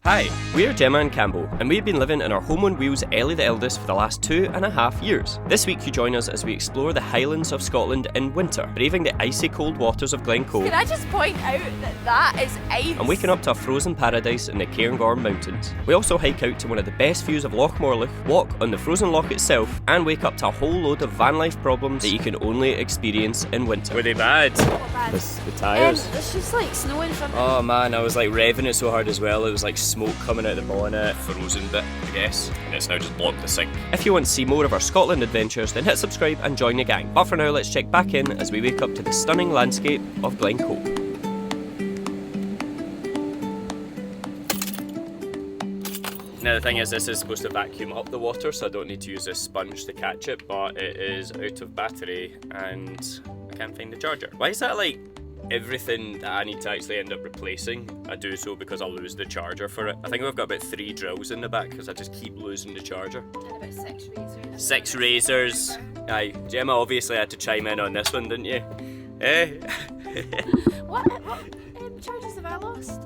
Hi, we're Gemma and Campbell, and we've been living in our home on wheels Ellie the Elddis for the last 2.5 years. This week you join us as we explore the Highlands of Scotland in winter, braving the icy cold waters of Glencoe. Can I just point out that is ice? And waking up to a frozen paradise in the Cairngorms mountains. We also hike out to one of the best views of Loch Morlich, walk on the frozen loch itself, and wake up to a whole load of van life problems that you can only experience in winter. Were they bad? Not bad. The tyres. There's just like snow in front of me. Oh man, I was like revving it so hard as well, it was like smoke coming out the bonnet, frozen bit I guess, and it's now just blocked the sink. If you want to see more of our Scotland adventures, then hit subscribe and join the gang. But for now, let's check back in as we wake up to the stunning landscape of Glencoe. Now the thing is, this is supposed to vacuum up the water, so I don't need to use this sponge to catch it, but it is out of battery and I can't find the charger. Why is that like everything that I need to actually end up replacing, I do so because I'll lose the charger for it. I think we've got about 3 drills in the back because I just keep losing the charger. And about 6 razors. 6 razors. Aye, Gemma obviously had to chime in on this one, didn't you? Eh? What charges have I lost?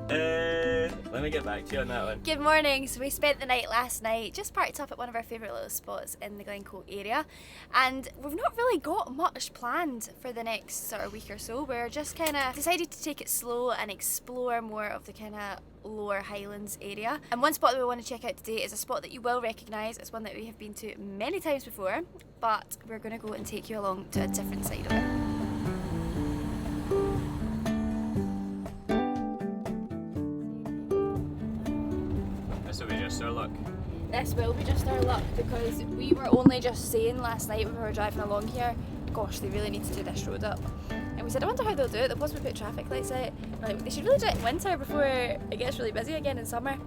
Let me get back to you on that one. Good morning. So we spent the night last night, just parked up at one of our favourite little spots in the Glencoe area, and we've not really got much planned for the next sort of week or so. We're just kind of decided to take it slow and explore more of the kind of lower Highlands area. And one spot that we want to check out today is a spot that you will recognise. It's one that we have been to many times before, but we're going to go and take you along to a different side of it. This will be just our luck. This will be just our luck because we were only just saying last night when we were driving along here, gosh, they really need to do this road up. And we said, I wonder how they'll do it. They'll possibly put traffic lights out. Like, they should really do it in winter before it gets really busy again in summer.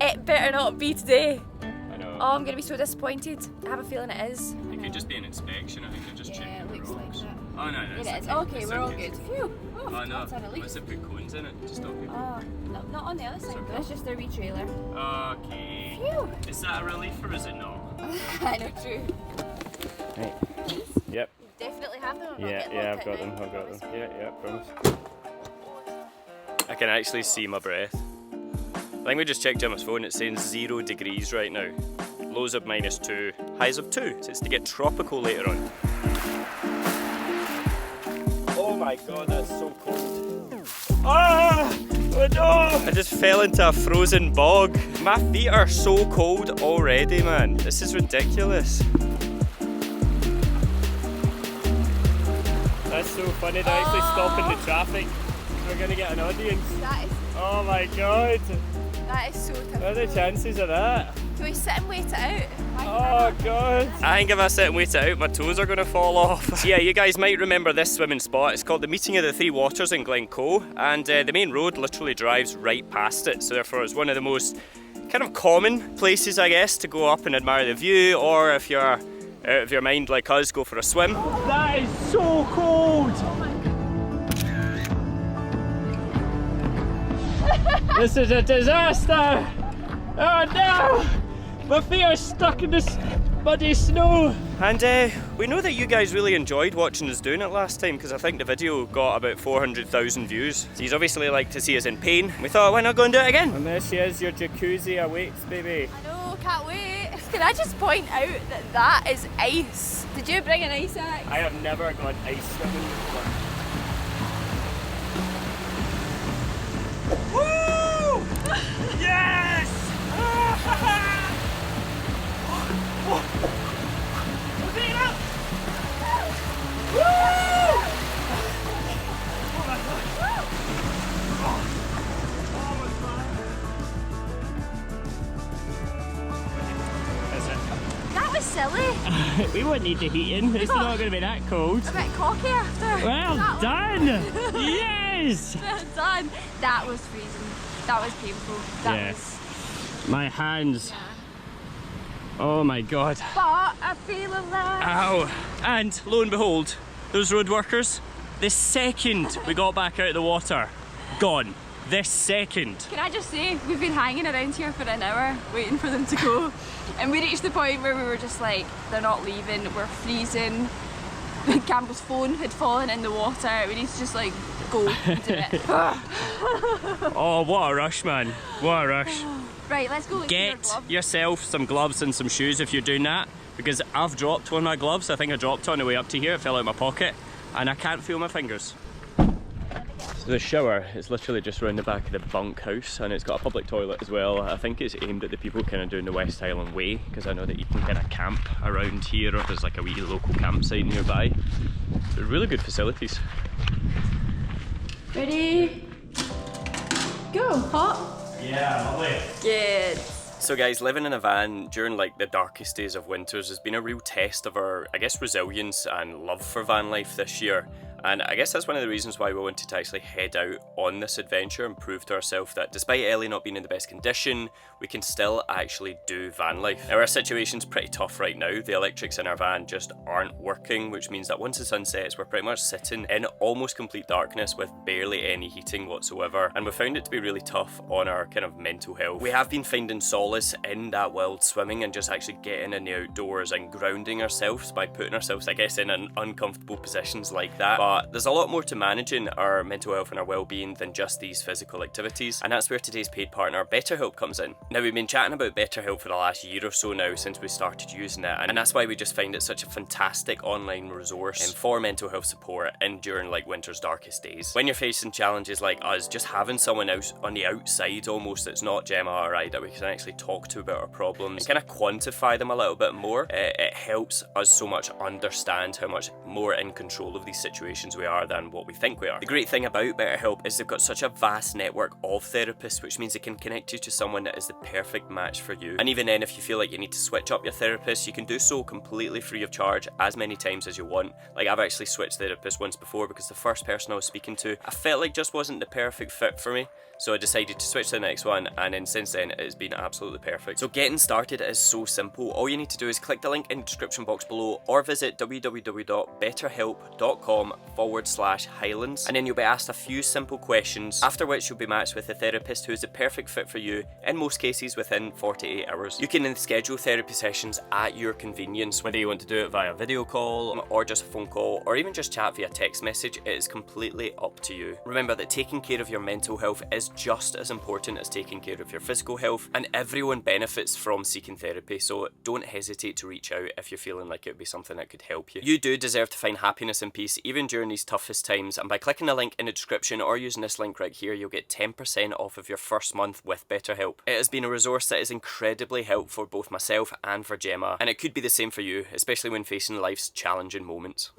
It better not be today. I know. Oh, I'm going to be so disappointed. I have a feeling it is. It could just be an inspection. I think they're just checking the looks like rocks. that. Oh no, It that's is. Okay, we're all okay. good. Phew. Oh, Oh no, that's a relief. let's put cones in it to stop people. Oh, no, not on the other side though. It's just their wee trailer. Okay. Phew. Is that a relief or is it not? I know, true. Right. These? Yep. You definitely have them. I'm not Yeah, getting yeah, locked I've got in them. now. I've got them. Yeah, promise. I can actually see my breath. I think we just checked Gemma's phone. It's saying 0 degrees right now. Lows of -2, highs of 2. So it's to get tropical later on. Oh my god, that's so cold. Ah! Oh no! I just fell into a frozen bog. My feet are so cold already, man. This is ridiculous. That's so funny, they're actually stopping the traffic. We're gonna get an audience. That is, Oh my god! that is so tough. What are the chances of that? Can we sit and wait it out? Oh god! I think if I sit and wait it out, my toes are gonna fall off. So yeah, you guys might remember this swimming spot. It's called the Meeting of the Three Waters in Glencoe, and the main road literally drives right past it. So therefore, it's one of the most kind of common places, I guess, to go up and admire the view, or if you're out of your mind like us, go for a swim. That is so cold! This is a disaster! Oh no! My feet are stuck in this muddy snow! And we know that you guys really enjoyed watching us doing it last time because I think the video got about 400,000 views. So you obviously like to see us in pain. We thought, why not go and do it again? And there she is, your jacuzzi awaits, baby. I know, can't wait. Can I just point out that that is ice? Did you bring an ice axe? I have never gone ice swimming before. Woo! Yes! That was silly. We won't need the heating, it's not going to be that cold. A bit cocky after. Well that done! Yes! Well done. That was freezing. That was painful. That Yeah. was. My hands. Yeah. Oh my god. But I feel alive. Ow! And lo and behold, those road workers, the second we got back out of the water, gone. This second. Can I just say, we've been hanging around here for an hour waiting for them to go, and we reached the point where we were just like, they're not leaving, we're freezing. Campbell's phone had fallen in the water, we need to just like go. Do it. Oh, what a rush, man. What a rush. Right, let's go. Get yourself some gloves and some shoes if you're doing that, because I've dropped one of my gloves. I think I dropped it on the way up to here. It fell out of my pocket and I can't feel my fingers. So the shower is literally just around the back of the bunkhouse, and it's got a public toilet as well. I think it's aimed at the people kind of doing the West Highland Way, because I know that you can kind of camp around here, or there's like a wee local campsite nearby. They're really good facilities. Ready? Go, hot? Yeah, lovely. Good. So guys, living in a van during like the darkest days of winters has been a real test of our, I guess, resilience and love for van life this year. And I guess that's one of the reasons why we wanted to actually head out on this adventure and prove to ourselves that despite Ellie not being in the best condition, we can still actually do van life. Now our situation's pretty tough right now. The electrics in our van just aren't working, which means that once the sun sets, we're pretty much sitting in almost complete darkness with barely any heating whatsoever. And we found it to be really tough on our kind of mental health. We have been finding solace in that wild swimming and just actually getting in the outdoors and grounding ourselves by putting ourselves, I guess, in uncomfortable positions like that. But there's a lot more to managing our mental health and our well-being than just these physical activities, and that's where today's paid partner BetterHelp comes in. Now, we've been chatting about BetterHelp for the last year or so now since we started using it, and that's why we just find it such a fantastic online resource for mental health support and during like winter's darkest days. When you're facing challenges like us, just having someone else on the outside almost that's not Gemma or I that we can actually talk to about our problems and kind of quantify them a little bit more, it helps us so much understand how much more in control of these situations we are than what we think we are. The great thing about BetterHelp is they've got such a vast network of therapists, which means they can connect you to someone that is the perfect match for you. And even then, if you feel like you need to switch up your therapist, you can do so completely free of charge as many times as you want. Like, I've actually switched therapists once before because the first person I was speaking to, I felt like just wasn't the perfect fit for me. So I decided to switch to the next one, and then since then it has been absolutely perfect. So getting started is so simple. All you need to do is click the link in the description box below or visit www.betterhelp.com/Highlands, and then you'll be asked a few simple questions, after which you'll be matched with a therapist who is the perfect fit for you, in most cases within 48 hours. You can then schedule therapy sessions at your convenience, whether you want to do it via video call or just a phone call or even just chat via text message. It is completely up to you. Remember that taking care of your mental health is just as important as taking care of your physical health, and everyone benefits from seeking therapy, so don't hesitate to reach out if you're feeling like it would be something that could help you. You do deserve to find happiness and peace even during these toughest times, and by clicking the link in the description or using this link right here, you'll get 10% off of your first month with BetterHelp. It has been a resource that is incredibly helpful for both myself and for Gemma, and it could be the same for you, especially when facing life's challenging moments.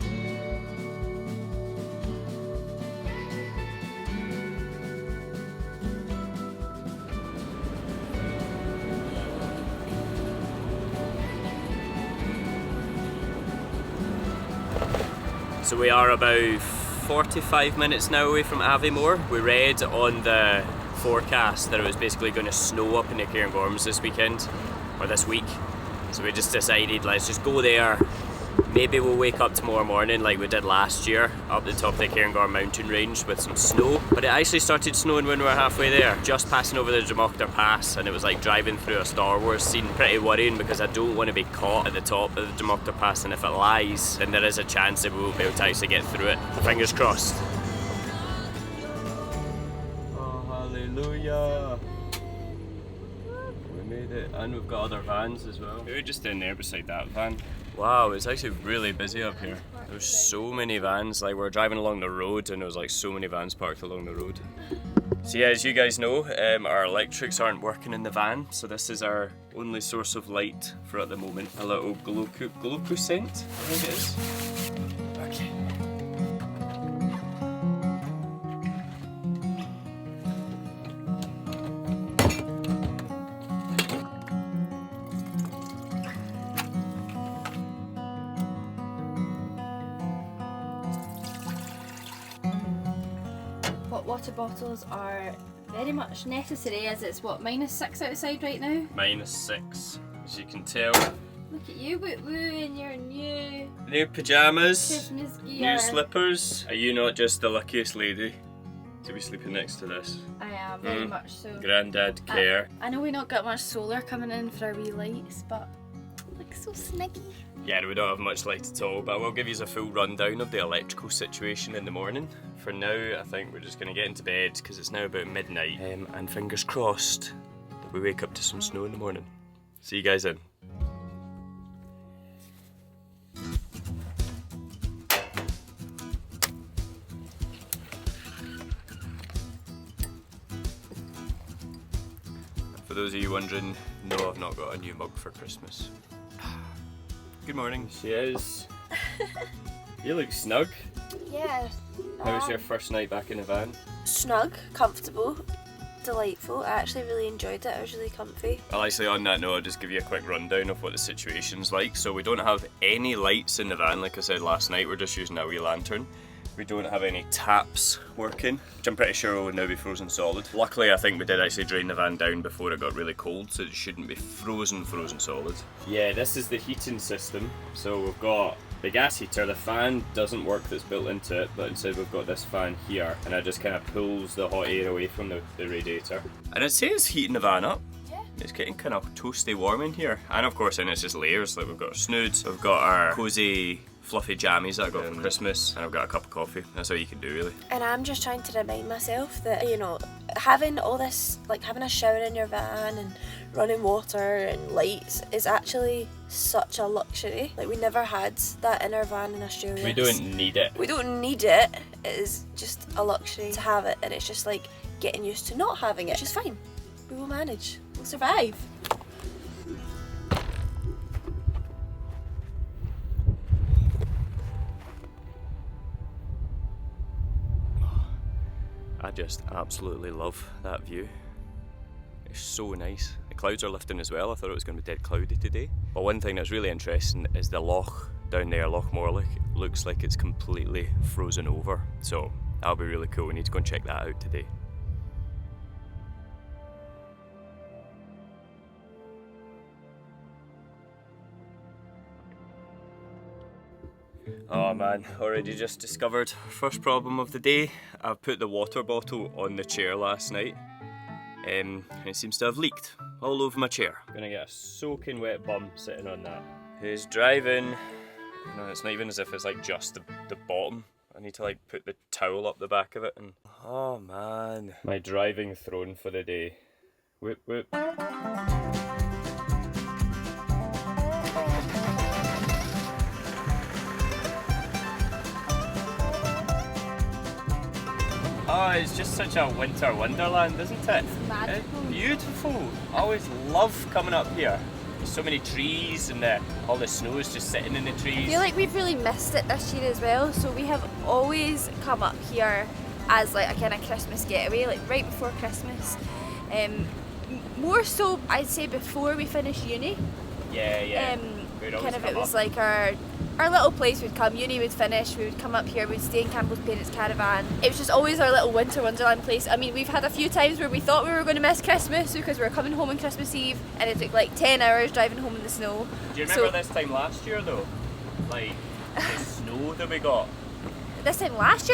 So we are about 45 minutes now away from Aviemore. We read on the forecast that it was basically going to snow up in the Cairngorms this weekend, or this week. So we just decided, let's just go there. Maybe we'll wake up tomorrow morning like we did last year up the top of the Cairngorm mountain range with some snow. But it actually started snowing when we were halfway there, just passing over the Bhuachaille Pass, and it was like driving through a Star Wars scene. Pretty worrying because I don't want to be caught at the top of the Bhuachaille Pass, and if it lies, then there is a chance that we won't be able to actually get through it. Fingers crossed. Oh, hallelujah. We made it, and we've got other vans as well. We were just in there beside that van. Wow, it's actually really busy up here. There's so many vans, like we're driving along the road and there was like so many vans parked along the road. So yeah, as you guys know, our electrics aren't working in the van, so this is our only source of light for at the moment. A little Glencoe scent, I think it is. Okay. Hot water bottles are very much necessary, as it's what, -6 outside right now? -6, as you can tell. Look at you, Woo Woo, in your New pyjamas, Christmas gear. new slippers. Are you not just the luckiest lady to be sleeping next to this? I am, very much so. Grandad care. I know we not got much solar coming in for our wee lights, but look So snuggy. Yeah, we don't have much light at all, but I will give you a full rundown of the electrical situation in the morning. For now, I think we're just going to get into bed because it's now about midnight, and fingers crossed that we wake up to some snow in the morning. See you guys in. For those of you wondering, no, I've not got a new mug for Christmas. Good morning. She is. You look snug. Yeah. How was your first night back in the van? Snug, comfortable, delightful. I actually really enjoyed it. I was really comfy. Well, actually, on that note, I'll just give you a quick rundown of what the situation's like. So we don't have any lights in the van, like I said last night. We're just using a wee lantern. We don't have any taps working, which I'm pretty sure will now be frozen solid. Luckily, I think we did actually drain the van down before it got really cold, so it shouldn't be frozen solid. Yeah, this is the heating system. So we've got the gas heater. The fan doesn't work that's built into it, but instead we've got this fan here, and it just kind of pulls the hot air away from the radiator. And I'd say it's heating the van up. It's getting kind of toasty warm in here. And of course, in it's just layers. Like we've got our snoods, we've got our cosy fluffy jammies that I got for Christmas, and I've got a cup of coffee. That's all you can do, really. And I'm just trying to remind myself that, you know, having all this, like having a shower in your van and running water and lights is actually such a luxury. Like we never had that in our van in Australia. We don't need it. We don't need it. It is just a luxury to have it, and it's just like getting used to not having it, which is fine. We will manage. We'll survive. I just absolutely love that view. It's so nice. The clouds are lifting as well. I thought it was going to be dead cloudy today. But one thing that's really interesting is the loch down there, Loch Morlich. It looks like it's completely frozen over. So that'll be really cool. We need to go and check that out today. Oh man, already just discovered first problem of the day. I've put the water bottle on the chair last night, and it seems to have leaked all over my chair. Gonna get a soaking wet bum sitting on that. Who's driving? No, it's not even as if it's like just the bottom. I need to like put the towel up the back of it and... Oh man. My driving throne for the day. Whoop whoop. Oh, it's just such a winter wonderland, isn't it? It's magical. It's beautiful. I always love coming up here. There's so many trees and all the snow is just sitting in the trees. I feel like we've really missed it this year as well, so we have always come up here as like a kind of Christmas getaway, like right before Christmas. More so, I'd say before we finish uni. Yeah. Kind of it was like our little place. We'd come, uni would finish, we would come up here, we'd stay in Campbell's parents' caravan. It was just always our little winter wonderland place. I mean, we've had a few times where we thought we were going to miss Christmas because we were coming home on Christmas Eve and it took like 10 hours driving home in the snow. Do you remember this time last year though? Like the snow that we got? This time last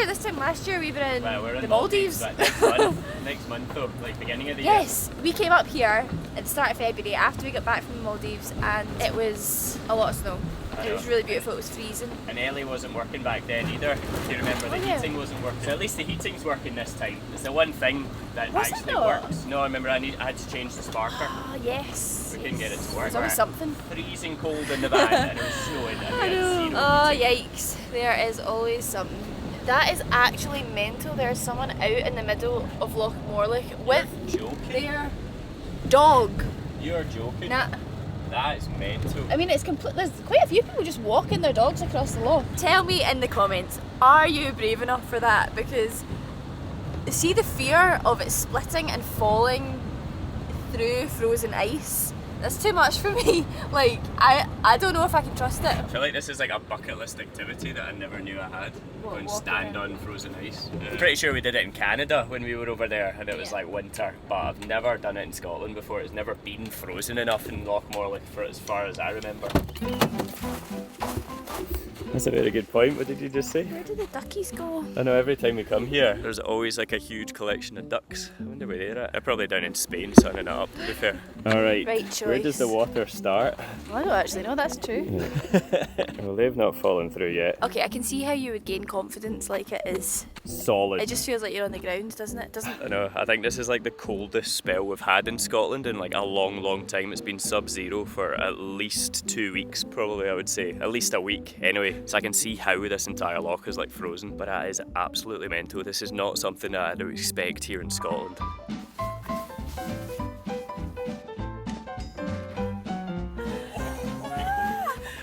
year we were in we're the Maldives. Next month though, like beginning of the year. Yes, we came up here at the start of February after we got back from the Maldives and it was a lot of snow. It was really beautiful, it was freezing. And Ellie wasn't working back then either. Do you remember the heating wasn't working? So at least the heating's working this time. It's the one thing that actually works. No, I remember I had to change the sparker. Ah, yes. We couldn't get it to work. There's always something. Freezing cold in the van and it was snowing and we had zero Oh, heating. yikes. There is always something. That is actually mental. There's someone out in the middle of Loch Morlich with their dog. You're joking? Nah. That is mental. I mean, it's complete. There's quite a few people just walking their dogs across the loch. Tell me in the comments, are you brave enough for that? Because see the fear of it splitting and falling through frozen ice. That's too much for me. Like, I don't know if I can trust it. I feel like this is like a bucket list activity that I never knew I had. Go and stand on frozen ice. I'm pretty sure we did it in Canada when we were over there and it was like winter, but I've never done it in Scotland before. It's never been frozen enough in Loch Morlich for as far as I remember. That's a very good point. What did you just say? Where did the duckies go? I know every time we come here, there's always like a huge collection of ducks. I wonder where they're at. They're probably down in Spain sunning it up, to be fair. Alright, Right choice. where does the water start? I don't actually know, that's true. Well, they've not fallen through yet. Okay, I can see how you would gain confidence like it is. Solid. It just feels like you're on the ground, doesn't it? I know, I think this is like the coldest spell we've had in Scotland in like a long time. It's been sub-zero for at least 2 weeks, probably, I would say. At least a week. Anyway, so I can see how this entire loch is like frozen, but that is absolutely mental. This is not something that I'd expect here in Scotland.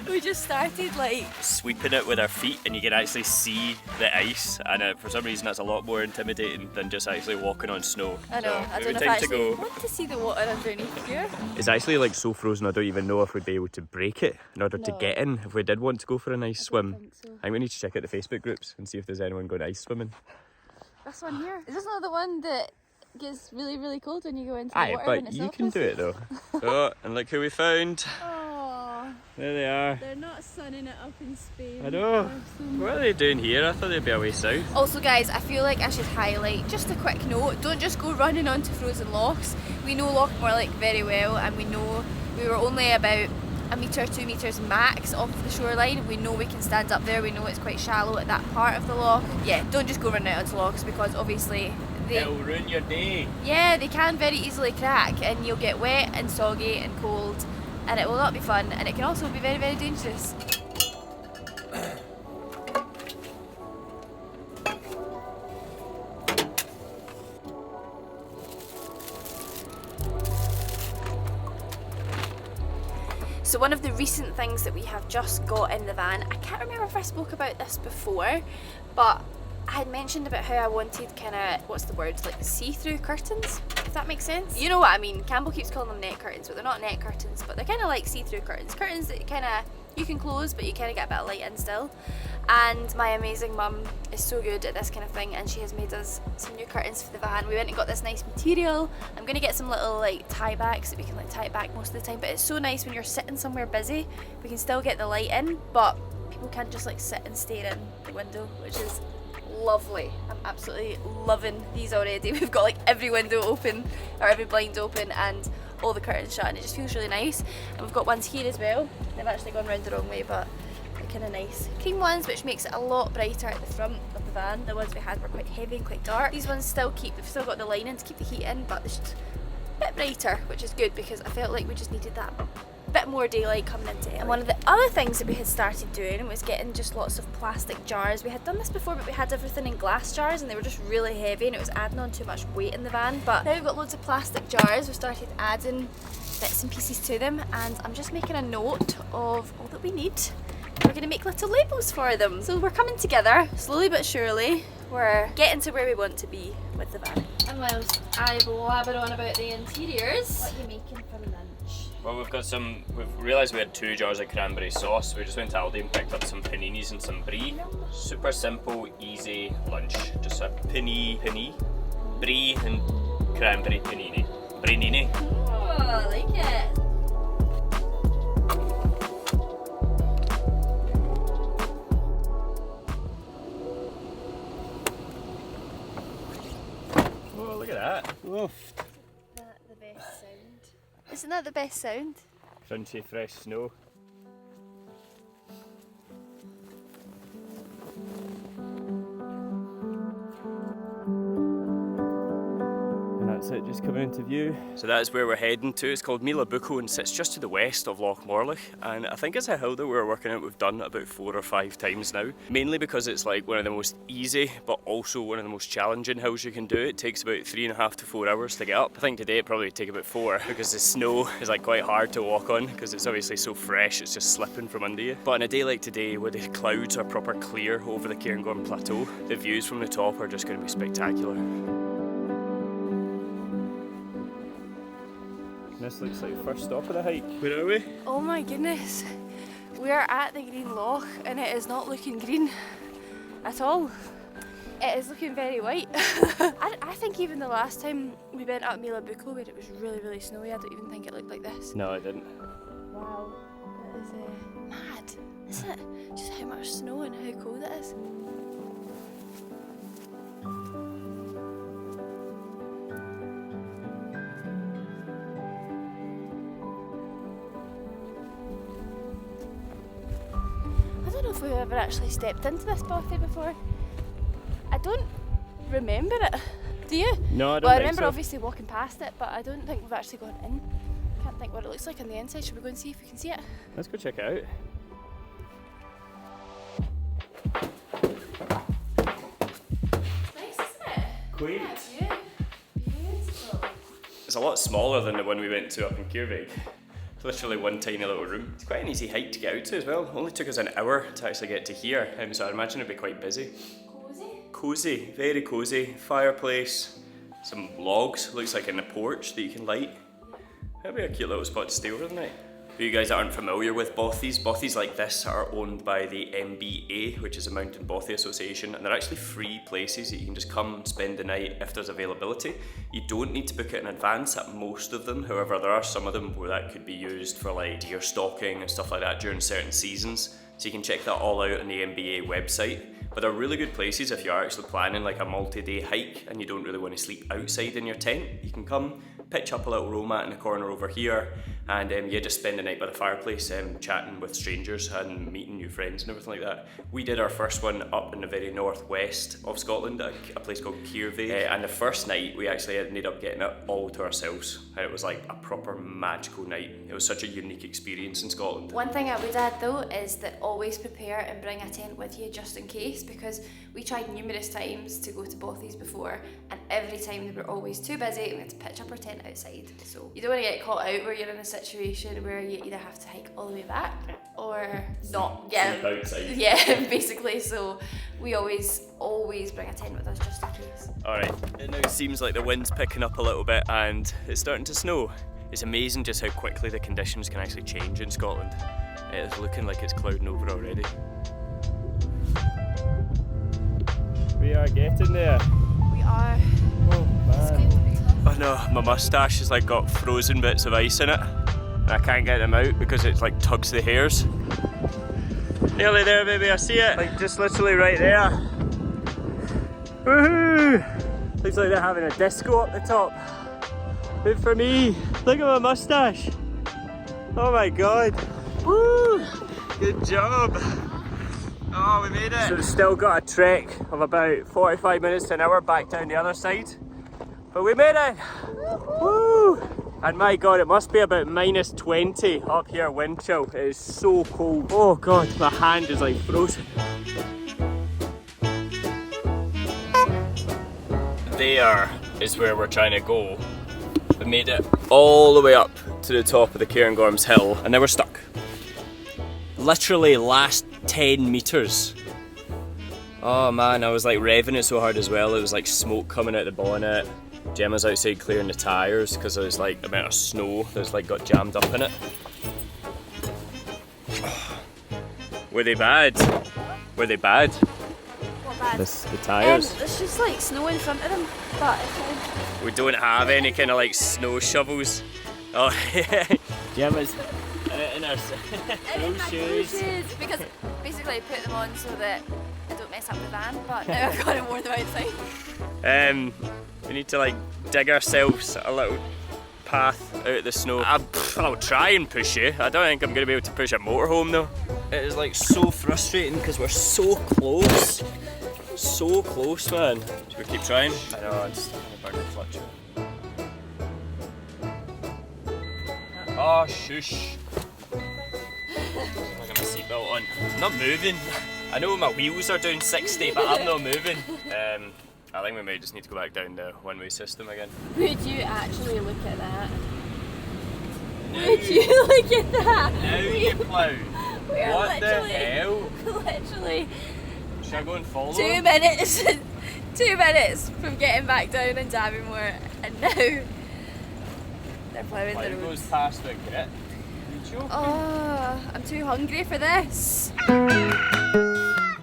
We just started like Sweeping it with our feet and you can actually see the ice, and for some reason that's a lot more intimidating than just actually walking on snow. I know, So, I maybe don't know if time I to actually go. want to see the water underneath here. It's actually like so frozen I don't even know if we'd be able to break it in order to No. get in if we did want to go for a nice swim. think so. I think we need to check out the Facebook groups and see if there's anyone going ice swimming. This one here. Is this not the one that gets really cold when you go into the Aye, water? but when it's you can do it though. Oh, and look who we found. Oh, There they are. they're not sunning it up in Spain. I know. What are they doing here? I thought they'd be away south. Also guys, I feel like I should highlight just a quick note, don't just go running onto frozen lochs. We know Loch Morlich very well and we know we were only about 1 metre, 2 metres max off the shoreline. We know we can stand up there, we know it's quite shallow at that part of the loch. Yeah, don't just go running out onto lochs because obviously It'll ruin your day. yeah, they can very easily crack and you'll get wet and soggy and cold and it will not be fun and it can also be very dangerous. So one of the recent things that we have just got in the van, I can't remember if I spoke about this before, but I had mentioned about how I wanted kind of, what's the word, like see-through curtains, if that makes sense. You know what I mean, Campbell keeps calling them net curtains, but they're not net curtains, but they're kind of like see-through curtains. Curtains that kind of, you can close, but you kind of get a bit of light in still. And my amazing mum is so good at this kind of thing and she has made us some new curtains for the van. We went and got this nice material. I'm going to get some little like tie backs that we can like tie it back most of the time, but it's so nice when you're sitting somewhere busy, we can still get the light in, but people can't just like sit and stare in the window, which is lovely. I'm absolutely loving these already. We've got like every window open or every blind open and all the curtains shut and it just feels really nice. And we've got ones here as well. They've actually gone round the wrong way, but they're kind of nice cream ones, which makes it a lot brighter at the front of the van. The ones we had were quite heavy and quite dark. These ones they've still got the lining to keep the heat in, but they're just a bit brighter, which is good because I felt like we just needed that bit more daylight coming into it. And one of the other things that we had started doing was getting just lots of plastic jars. We had done this before, but we had everything in glass jars and they were just really heavy and it was adding on too much weight in the van. But now we've got loads of plastic jars, we started adding bits and pieces to them and I'm just making a note of all that we need. We're going to make little labels for them. So we're coming together, slowly but surely. We're getting to where we want to be with the van. And whilst I blabber on about the interiors, what are you making for lunch? Well, we've realised we had 2 jars of cranberry sauce. We just went to Aldi and picked up some paninis and some brie. Super simple, easy lunch. Just a brie and cranberry panini. Brinini. Oh, I like it. Oh, look at that. Oof. Isn't that the best sound? Isn't that the best sound? Crunchy fresh snow. That's it, just coming into view. So that is where we're heading to. It's called Meall and sits just to the west of Loch Morlich, and I think it's a hill that we're working out we've done about 4 or 5 times now, mainly because it's like one of the most easy but also one of the most challenging hills you can do. It takes about 3.5 to 4 hours to get up. I think today it probably take about 4 because the snow is like quite hard to walk on because it's obviously so fresh, it's just slipping from under you. But on a day like today where the clouds are proper clear over the Cairngorm plateau, the views from the top are just going to be spectacular. This looks like the first stop of the hike. Where are we? Oh my goodness. We are at the Green Loch and it is not looking green at all. It is looking very white. I think even the last time we went up Meall where it was really snowy, I don't even think it looked like this. No, I didn't. Wow, that is mad, isn't it? Just how much snow and how cold it is. if we've ever actually stepped into this bothy before. I don't remember it. Do you? No, I don't Well, I think remember so. obviously walking past it, but I don't think we've actually gone in. Can't think what it looks like on the inside. Should we go and see if we can see it? Let's go check it out. Nice, isn't it? Quaint. Yeah, beautiful. It's a lot smaller than the one we went to up in Cairngorms. It's literally one tiny little room. It's quite an easy hike to get out to as well. Only took us an hour to actually get to here, so I imagine it'd be quite busy. Cozy. Cozy, very cozy. Fireplace, some logs, looks like in the porch that you can light. That'd be a cute little spot to stay over the night. For you guys that aren't familiar with bothies, bothies like this are owned by the MBA, which is the Mountain Bothy Association, and they're actually free places that you can just come and spend the night if there's availability. You don't need to book it in advance at most of them, however there are some of them where that could be used for like deer stalking and stuff like that during certain seasons. So you can check that all out on the MBA website. But they're really good places if you are actually planning like a multi-day hike and you don't really want to sleep outside in your tent. You can come, pitch up a little row mat in the corner over here, and yeah, just spend the night by the fireplace, chatting with strangers and meeting new friends and everything like that. We did our first one up in the very northwest of Scotland, a place called Cairngorms, and the first night we actually ended up getting it all to ourselves, and it was like a proper magical night. It was such a unique experience in Scotland. One thing I would add though is that always prepare and bring a tent with you just in case, because we tried numerous times to go to bothies before and every time they were always too busy and we had to pitch up our tent outside. So you don't want to get caught out where you're in a situation where you either have to hike all the way back or not. Sleep outside. Yeah, basically. So we always bring a tent with us just in case. Alright, it now seems like the wind's picking up a little bit and it's starting to snow. It's amazing just how quickly the conditions can actually change in Scotland. It is looking like it's clouding over already. We are getting there. We are. Oh man. Oh no, my moustache has like got frozen bits of ice in it and I can't get them out because it like tugs the hairs. Nearly there baby, I see it. Like just literally right there. Woohoo! Looks like they're having a disco up the top. Good for me. Look at my moustache. Oh my god. Woo! Good job. Oh, we made it. So we've still got a trek of about 45 minutes to an hour back down the other side. But we made it. Woo! And my god, it must be about minus 20 up here, wind chill. It is so cold. Oh god, my hand is like frozen. There is where we're trying to go. We made it all the way up to the top of the Cairngorms hill and now we're stuck. Literally last 10 meters. Oh man, I was like revving it so hard as well. It was like smoke coming out the bonnet. Gemma's outside clearing the tyres because there's like a amount of snow that's like got jammed up in it. Were they bad? Were they bad? What bad? The tyres? There's just like snow in front of them, but it's fine. We don't have any kind of like snow shovels. Oh, Gemma's in her shoes. Because basically I put them on so that I don't mess up the van, but now I've got to wear them outside. We need to like dig ourselves a little path out of the snow. I'll try and push you. I don't think I'm going to be able to push a motorhome though. It is like so frustrating because we're so close. So close, man. Should we keep trying? I know, I'm just gonna burn the clutch. Oh, shush. I got my seatbelt on. I'm not moving. I know my wheels are down 60, but I'm not moving. I think we may just need to go back down the one-way system again. Would you actually look at that? Would you look at that? Now you plough. We're What the hell? Literally Should I go and follow? 2 minutes. 2 minutes from getting back down in Davimore, and now they're ploughing the Plough road. goes past the grit. You joking? Oh, I'm too hungry for this.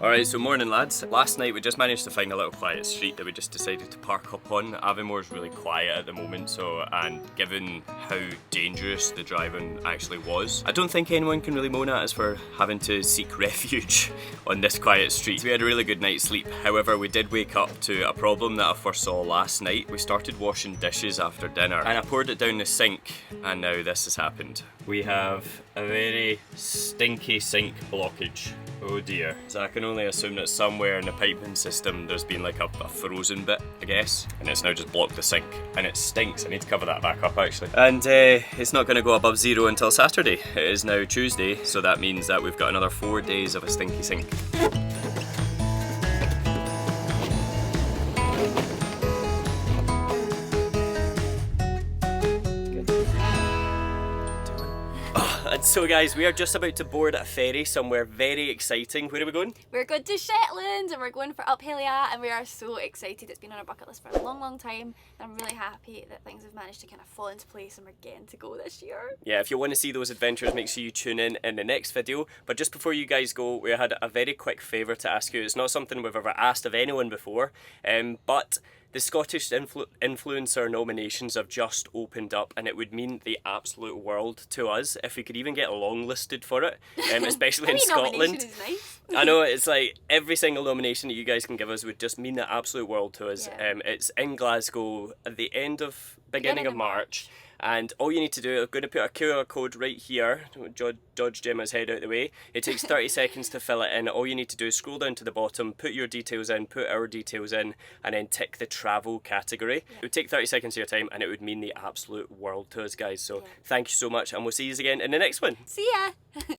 Alright, so morning lads. Last night we just managed to find a little quiet street that we just decided to park up on. Avonmore's really quiet at the moment, and given how dangerous the driving actually was, I don't think anyone can really moan at us for having to seek refuge on this quiet street. We had a really good night's sleep, however we did wake up to a problem that I foresaw last night. We started washing dishes after dinner and I poured it down the sink and now this has happened. We have a very stinky sink blockage, Oh dear. So I can only assume that somewhere in the piping system there's been like a frozen bit, I guess, and it's now just blocked the sink, and it stinks. I need to cover that back up actually. And it's not going to go above 0 until Saturday. It is now Tuesday, so that means that we've got another 4 days of a stinky sink. And so guys, we are just about to board a ferry somewhere very exciting. Where are we going? We're going to Shetland and we're going for Bhuachaille, and we are so excited. It's been on our bucket list for a long, long time. And I'm really happy that things have managed to kind of fall into place and we're getting to go this year. Yeah, if you want to see those adventures, make sure you tune in the next video. But just before you guys go, we had a very quick favour to ask you. It's not something we've ever asked of anyone before, but the Scottish influencer nominations have just opened up, and it would mean the absolute world to us if we could even get longlisted for it, especially in Scotland. Is nice. I know, it's like every single nomination that you guys can give us would just mean the absolute world to us. Yeah. It's in Glasgow at the beginning of March. And all you need to do, I'm going to put a QR code right here, dodge Gemma's head out of the way. It takes 30 seconds to fill it in. All you need to do is scroll down to the bottom, put your details in, put our details in, and then tick the travel category. Yeah. It would take 30 seconds of your time, and it would mean the absolute world to us, guys. So thank you so much, and we'll see you again in the next one. See ya!